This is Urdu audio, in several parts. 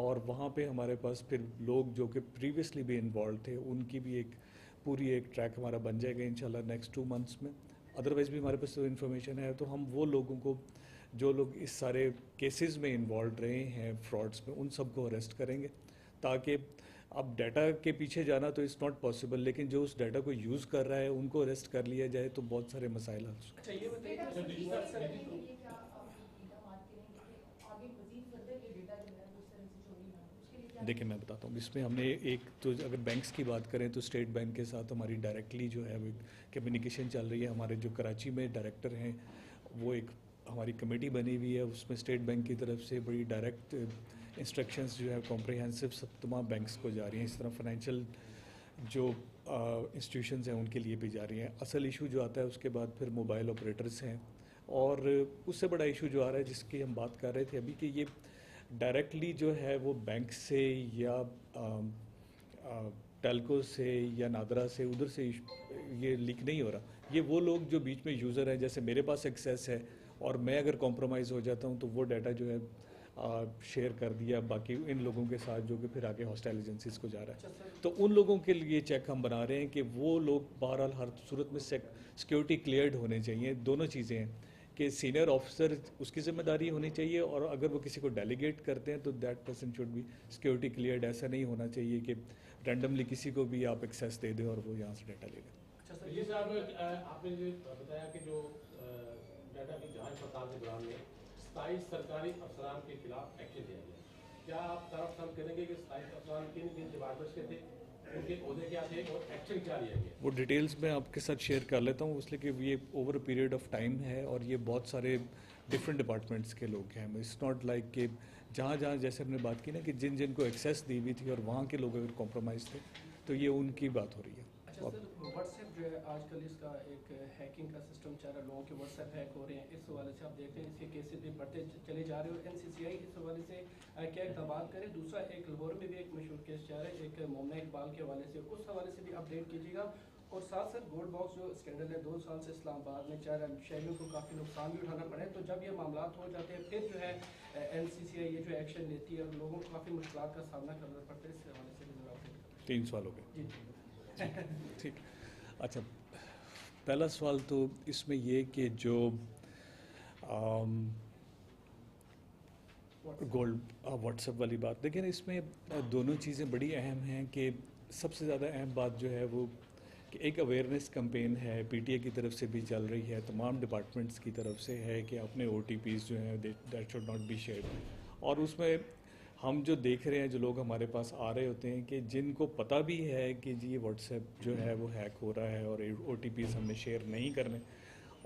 اور وہاں پہ ہمارے پاس پھر لوگ جو کہ پریویسلی بھی انوالو تھے ان کی بھی ایک پوری ایک ٹریک ہمارا بن جائے گا انشاءاللہ نیکسٹ 2 months میں. ادروائز بھی ہمارے پاس تو انفارمیشن ہے تو ہم وہ لوگوں کو جو لوگ اس سارے کیسز میں انوالوڈ رہے ہیں فراڈس میں ان سب کو اریسٹ کریں گے تاکہ اب ڈیٹا کے پیچھے جانا تو اٹس ناٹ پاسبل لیکن جو اس ڈیٹا کو یوز کر رہا ہے ان کو اریسٹ کر لیا جائے تو بہت سارے مسائل حل. اچھا یہ بتائیے ڈیٹا کہ جو تفتیش ڈیجیٹل کرنے کے لیے کیا آپ اقدامات کریں گے کہ آگے مزید فردر یہ ڈیٹا جو ہے وہ اس طرح سے چوری نہ ہو؟ اس کے لیے کیا دیکھیں میں بتاتا ہوں اس میں ہم نے ایک تو اگر بینکس کی بات کریں تو اسٹیٹ بینک کے ساتھ ہماری ڈائریکٹلی جو ہے وہ کمیونیکیشن چل رہی ہے. ہمارے جو کراچی میں ڈائریکٹر ہیں وہ ایک ہماری کمیٹی بنی ہوئی ہے اس میں اسٹیٹ بینک کی طرف سے بڑی ڈائریکٹ انسٹرکشنز جو ہے کمپریہنسو سب تمام بینکس کو جا رہی ہیں. اس طرح فائنینشیل جو انسٹیٹیوشنز ہیں ان کے لیے بھی جا رہی ہیں. اصل ایشو جو آتا ہے اس کے بعد پھر موبائل آپریٹرز ہیں اور اس سے بڑا ایشو جو آ رہا ہے جس کی ہم بات کر رہے تھے ابھی کہ یہ ڈائریکٹلی جو ہے وہ بینک سے یا ٹیلکو سے یا نادرا سے ادھر سے یہ لیک نہیں ہو رہا. یہ وہ لوگ جو بیچ میں یوزر ہیں جیسے میرے پاس ایکسیس ہے اور میں اگر کمپرومائز ہو جاتا ہوں تو وہ ڈیٹا جو ہے شیئر کر دیا باقی ان لوگوں کے ساتھ جو کہ پھر آگے ہاسٹائل ایجنسیز کو جا رہا ہے. تو ان لوگوں کے لیے چیک ہم بنا رہے ہیں کہ وہ لوگ بہرحال ہر صورت میں سیکیورٹی کلیئرڈ ہونے چاہیے. دونوں چیزیں ہیں کہ سینئر آفیسر اس کی ذمہ داری ہونی چاہیے اور اگر وہ کسی کو ڈیلیگیٹ کرتے ہیں تو that person should be security cleared. ایسا نہیں ہونا چاہیے کہ رینڈملی کسی کو بھی آپ ایکسیس دے دیں اور وہ یہاں سے ڈیٹا لے لیں. اچھا سر یہ صاحب آپ نے یہ بتایا کہ جو ڈیٹا کی جانچ پڑتال کے دوران میں 27 سرکاری افسران کے خلاف ایکشن لیا گیا. کیا آپ طرف سم کریں گے کہ 27 افسران کن کن ڈپارٹمنٹس کے تھے, ان کے عہدے کیا تھے اور ایکشن کیا لیا گیا؟ وہ ڈیٹیلز میں آپ کے ساتھ شیئر کر لیتا ہوں اس لیے کہ یہ over a period of time ہے اور یہ بہت سارے ڈفرینٹ ڈپارٹمنٹس کے لوگ ہیں. اٹس ناٹ لائک کہ جہاں جہاں جیسے ہم نے بات کی نا کہ جن جن کو ایکسیس دی ہوئی تھی اور وہاں کے لوگ اگر کمپرومائز تھے تو یہ ان کی بات ہو رہی ہے. اچھا سر واٹس ایپ جو ہے آج کل اس کا ایک ہیکنگ کا سسٹم چل رہا ہے, لوگوں کے واٹس ایپ ہیک ہو رہے ہیں. اس حوالے سے آپ دیکھتے ہیں اس کے کیسز بھی بڑھتے چلے جا رہے ہیں اور این سی سی آئی اس حوالے سے کیا اقدامات کرے. دوسرا ایک لاہور میں بھی ایک مشہور کیس چل رہا ہے ایک مومنہ اقبال کے حوالے سے, اس حوالے سے بھی اپڈیٹ کیجیے گا. اور ساتھ ساتھ گولڈ باکس جو اسکینڈل ہے 2 سال سے اسلام آباد میں چل رہا ہے, شہریوں کو کافی نقصان بھی اٹھانا پڑا ہے. تو جب یہ معاملات ہو جاتے ہیں پھر جو ہے این سی سی آئی یہ جو ایکشن لیتی ہے اور لوگوں کو کافی مشکلات کا سامنا کرنا پڑتا ہے. اس حوالے سے بھی ذرا اپڈیٹ کریں. 3 سال ہو گئے. جی ٹھیک. اچھا پہلا سوال تو اس میں یہ کہ جو گولڈ واٹس ایپ والی بات دیکھیں اس میں دونوں چیزیں بڑی اہم ہیں. کہ سب سے زیادہ اہم بات جو ہے وہ کہ ایک اویئرنیس کمپین ہے پی ٹی اے کی طرف سے بھی چل رہی ہے, تمام ڈپارٹمنٹس کی طرف سے ہے کہ اپنے او ٹی پیز جو ہیں that should not be shared. اور اس میں ہم جو دیکھ رہے ہیں جو لوگ ہمارے پاس آ رہے ہوتے ہیں کہ جن کو پتہ بھی ہے کہ جی یہ واٹس ایپ جو ہے وہ ہیک ہو رہا ہے اور او ٹی پیز ہم نے شیئر نہیں کرنے,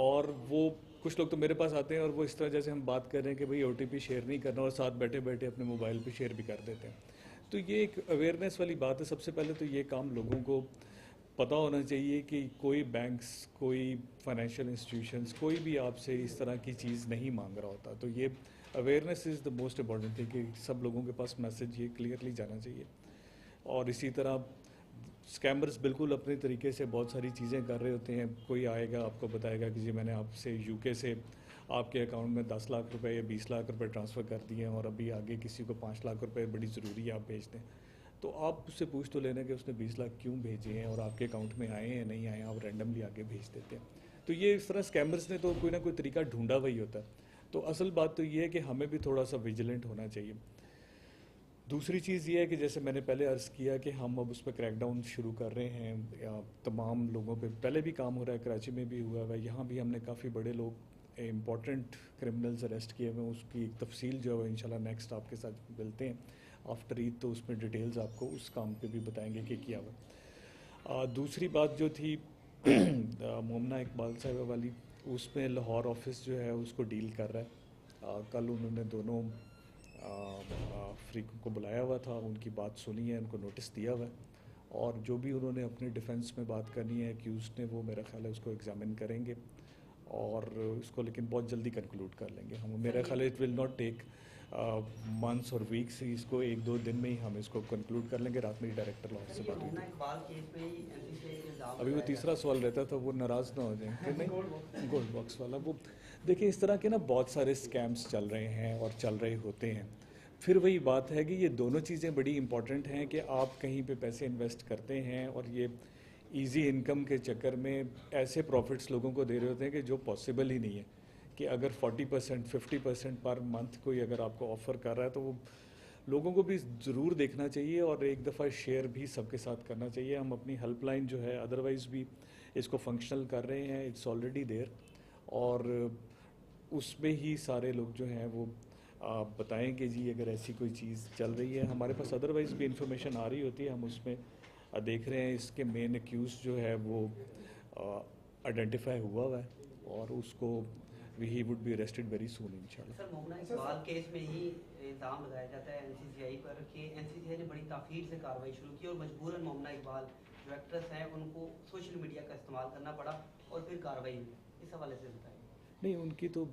اور وہ کچھ لوگ تو میرے پاس آتے ہیں اور وہ اس طرح جیسے ہم بات کر رہے ہیں کہ بھئی او ٹی پی شیئر نہیں کرنا اور ساتھ بیٹھے بیٹھے اپنے موبائل پہ شیئر بھی کر دیتے ہیں. تو یہ ایک اویئرنیس والی بات ہے. سب سے پہلے تو یہ کام لوگوں کو پتہ ہونا چاہیے کہ کوئی بینکس کوئی فائنینشیل انسٹیٹیوشنز کوئی بھی آپ سے اس طرح کی چیز نہیں مانگ رہا ہوتا. تو یہ awareness is the most important thing کہ سب لوگوں کے پاس میسج یہ کلیئرلی جانا چاہیے. اور اسی طرح اسکیمرز بالکل اپنے طریقے سے بہت ساری چیزیں کر رہے ہوتے ہیں. کوئی آئے گا آپ کو بتائے گا کہ جی میں نے آپ سے یو کے سے آپ کے اکاؤنٹ میں 10 لاکھ روپے یا 20 لاکھ روپے ٹرانسفر کر دیے ہیں اور ابھی آگے کسی کو 5 لاکھ روپے بڑی ضروری ہے آپ بھیج دیں. تو آپ اس سے پوچھ تو لینا کہ اس نے 20 لاکھ کیوں بھیجے ہیں اور آپ کے اکاؤنٹ میں آئے ہیں نہیں آئے ہیں, آپ رینڈملی آگے بھیج دیتے ہیں. تو یہ اس طرح اسکیمرز نے تو کوئی نہ کوئی طریقہ ڈھونڈا وہی ہوتا ہے. تو اصل بات تو یہ ہے کہ ہمیں بھی تھوڑا سا ویجیلنٹ ہونا چاہیے. دوسری چیز یہ ہے کہ جیسے میں نے پہلے عرض کیا کہ ہم اب اس پہ کریک ڈاؤن شروع کر رہے ہیں. تمام لوگوں پہ پہلے بھی کام ہو رہا ہے, کراچی میں بھی ہوا ہے, یہاں بھی ہم نے کافی بڑے لوگ امپورٹنٹ کرمنلز اریسٹ کیے ہوئے ہیں. اس کی ایک تفصیل جو ہے انشاءاللہ نیکسٹ آپ کے ساتھ ملتے ہیں آفٹر عید, تو اس میں ڈیٹیلز آپ کو اس کام پہ بھی بتائیں گے کہ کیا ہوا. دوسری بات جو تھی مومنہ اقبال صاحبہ والی, اس میں لاہور آفس جو ہے اس کو ڈیل کر رہا ہے. کل انہوں نے دونوں فریقوں کو بلایا ہوا تھا, ان کی بات سنی ہے, ان کو نوٹس دیا ہوا ہے, اور جو بھی انہوں نے اپنے ڈیفنس میں بات کرنی ہے ایکیوزڈ نے وہ میرا خیال ہے اس کو ایگزامن کریں گے اور اس کو لیکن بہت جلدی کنکلوڈ کر لیں گے ہم. میرا خیال ہے it will not take months اور ویکس, اس کو 1-2 دن میں ہی ہم اس کو کنکلوڈ کر لیں گے. رات میں ڈائریکٹر لاہور سے بات ہوئی تھی. ابھی وہ تیسرا سوال رہتا تھا, وہ ناراض نہ ہو جائیں کہ نہیں گولڈ باکس والا. وہ دیکھیں اس طرح کے نا بہت سارے اسکیمز چل رہے ہیں اور چل رہے ہوتے ہیں. پھر وہی بات ہے کہ یہ دونوں چیزیں بڑی امپورٹنٹ ہیں کہ آپ کہیں پہ پیسے انویسٹ کرتے ہیں اور یہ ایزی انکم کے چکر میں ایسے پروفٹس لوگوں کو دے رہے ہوتے ہیں کہ جو پاسبل ہی نہیں ہے، کہ اگر 40% 50% پر منتھ کوئی اگر آپ کو آفر کر رہا ہے تو وہ لوگوں کو بھی ضرور دیکھنا چاہیے اور ایک دفعہ شیئر بھی سب کے ساتھ کرنا چاہیے. ہم اپنی ہیلپ لائن جو ہے ادروائز بھی اس کو فنکشنل کر رہے ہیں، اٹس آلریڈی دیر، اور اس میں ہی سارے لوگ جو ہیں وہ بتائیں کہ جی اگر ایسی کوئی چیز چل رہی ہے. ہمارے پاس ادروائز بھی انفارمیشن آ رہی ہوتی ہے، ہم اس میں دیکھ رہے ہیں. اس کے مین ایکیوز جو ہے وہ آئیڈینٹیفائی ہوا ہے اور اس کو he would be arrested very soon انشاءاللہ. سر مومنہ اقبال کیس میں ہی الزام لگایا جاتا ہے این سی سی آئی پر کہ این سی سی آئی نے بڑی تاخیر سے کارروائی شروع کی اور مجبوراً مومنہ اقبال جو ایکٹریس ہیں ان کو سوشل میڈیا کا استعمال کرنا پڑا اور پھر کارروائی ہوئی. اس حوالے سے بتائیں. نہیں، ان کی تو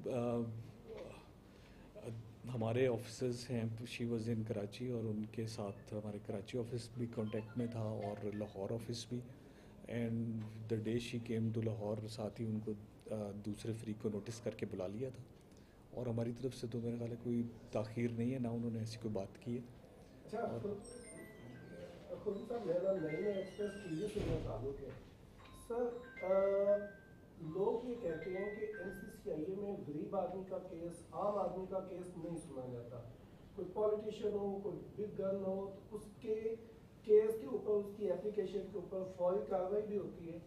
ہمارے آفیسرز ہیں، شی واز ان کراچی اور ان کے ساتھ ہمارے کراچی آفس بھی کانٹیکٹ میں تھا اور لاہور آفس بھی. And the day she came to Lahore ساتھ ہی ان کو دوسرے فریق کو نوٹس کر کے بلا لیا تھا اور ہماری طرف سے تو میرے خیال ہے کوئی تاخیر نہیں ہے، نہ انہوں نے ایسی کوئی بات کی ہے. اچھا خود صاحب میرا نئی نئی ایکسپریس ٹی وی سے میرا تعلق ہے سر. لوگ یہ کہتے ہیں کہ این سی سی آئی اے میں غریب آدمی کا کیس، عام آدمی کا کیس نہیں سنا جاتا. کوئی پولیٹیشین ہو، کوئی بگ گن ہو تو اس کے کیس کے اوپر، اس کی اپلیکیشن کے اوپر فوری کارروائی بھی ہوتی ہے.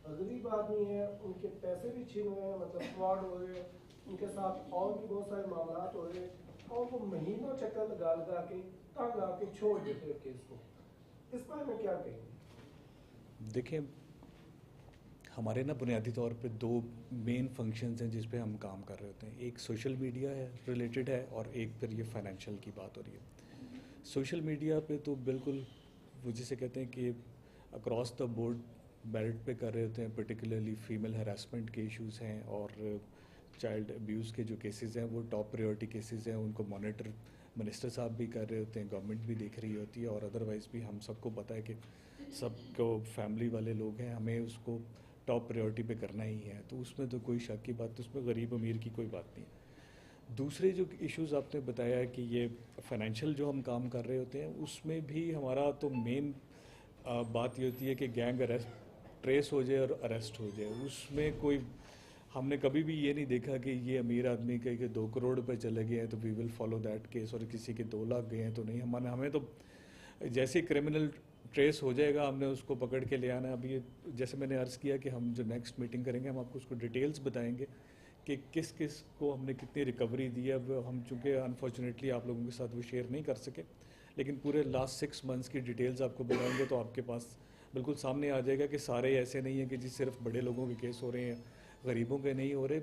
غریب آدمی ہیں، ان کے پیسے بھی چھین رہے ہیں، مطلب فراڈ ہو رہے ہیں، ان کے ساتھ اور بھی بہت سارے معاملات ہو رہے ہیں اور وہ مہینوں چکر لگا لگا کے تنگ آ کے چھوڑ دیتے ہیں کیس کو. اس بارے میں کیا کہیں گے؟ دیکھیں، ہمارے نا بنیادی طور پہ دو مین فنکشنز ہیں جس پہ ہم کام کر رہے ہوتے ہیں. ایک سوشل میڈیا ہے ریلیٹڈ ہے اور ایک پھر یہ فائنینشیل کی بات ہو رہی ہے. سوشل میڈیا پہ تو بالکل وہ جسے کہتے ہیں کہ اکراس دا بورڈ میرٹ پہ کر رہے ہوتے ہیں. پرٹیکولرلی فیمیل ہراسمنٹ کے ایشوز ہیں اور چائلڈ ابیوز کے جو کیسز ہیں وہ ٹاپ پریورٹی کیسز ہیں. ان کو مانیٹر منسٹر صاحب بھی کر رہے ہوتے ہیں، گورنمنٹ بھی دیکھ رہی ہوتی ہے اور ادروائز بھی ہم سب کو پتہ ہے کہ سب کو فیملی والے لوگ ہیں، ہمیں اس کو ٹاپ پریورٹی پہ کرنا ہی ہے. تو اس میں تو کوئی شک کی بات، اس میں غریب امیر کی کوئی بات نہیں ہے. دوسرے جو ایشوز آپ نے بتایا ہے کہ یہ فائنینشیل جو ہم کام کر رہے ہوتے ہیں اس میں بھی ہمارا تو مین بات یہ ہوتی ہے کہ گینگ ٹریس ہو جائے اور اریسٹ ہو جائے. اس میں کوئی ہم نے کبھی بھی یہ نہیں دیکھا کہ یہ امیر آدمی کہ 2 کروڑ روپے چلے گئے ہیں تو وی ول فالو دیٹ کیس، اور کسی کے 2 لاکھ گئے ہیں تو نہیں. ہمیں تو جیسے کرمنل ٹریس ہو جائے گا ہم نے اس کو پکڑ کے لے آنا ہے. ابھی جیسے میں نے عرض کیا کہ ہم جو نیکسٹ میٹنگ کریں گے ہم آپ کو اس کو ڈیٹیلز بتائیں گے کہ کس کس کو ہم نے کتنی ریکوری دی ہے. اب ہم چونکہ انفارچونیٹلی آپ لوگوں کے ساتھ وہ شیئر نہیں کر سکے، لیکن پورے لاسٹ 6 منتھس کی ڈیٹیلز آپ کو بتائیں گے تو آپ کے پاس بالکل سامنے آ جائے گا کہ سارے ایسے نہیں ہیں کہ جی صرف بڑے لوگوں کے کیس ہو رہے ہیں، غریبوں کے نہیں ہو رہے.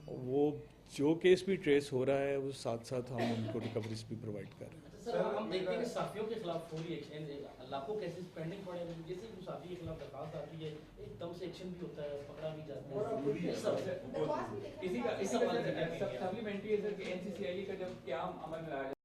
وہ جو کیس بھی ٹریس ہو رہا ہے وہ ساتھ ساتھ ہم ان کو ریکوریز بھی پرووائڈ کر رہے ہیں. سر ہم دیکھتے ہیں کہ صحافیوں کے خلاف فوری ایکشن، لاکھوں کیسز پینڈنگ پڑے ہیں. جیسے ہی صحافی کے خلاف درخواست آتی ہے ایک دم سے ایکشن بھی ہوتا ہے، پکڑا بھی جاتا ہے. اسی کا سپلیمنٹری ہے سر کہ این سی سی آئی کا جب قیام عمل میں آیا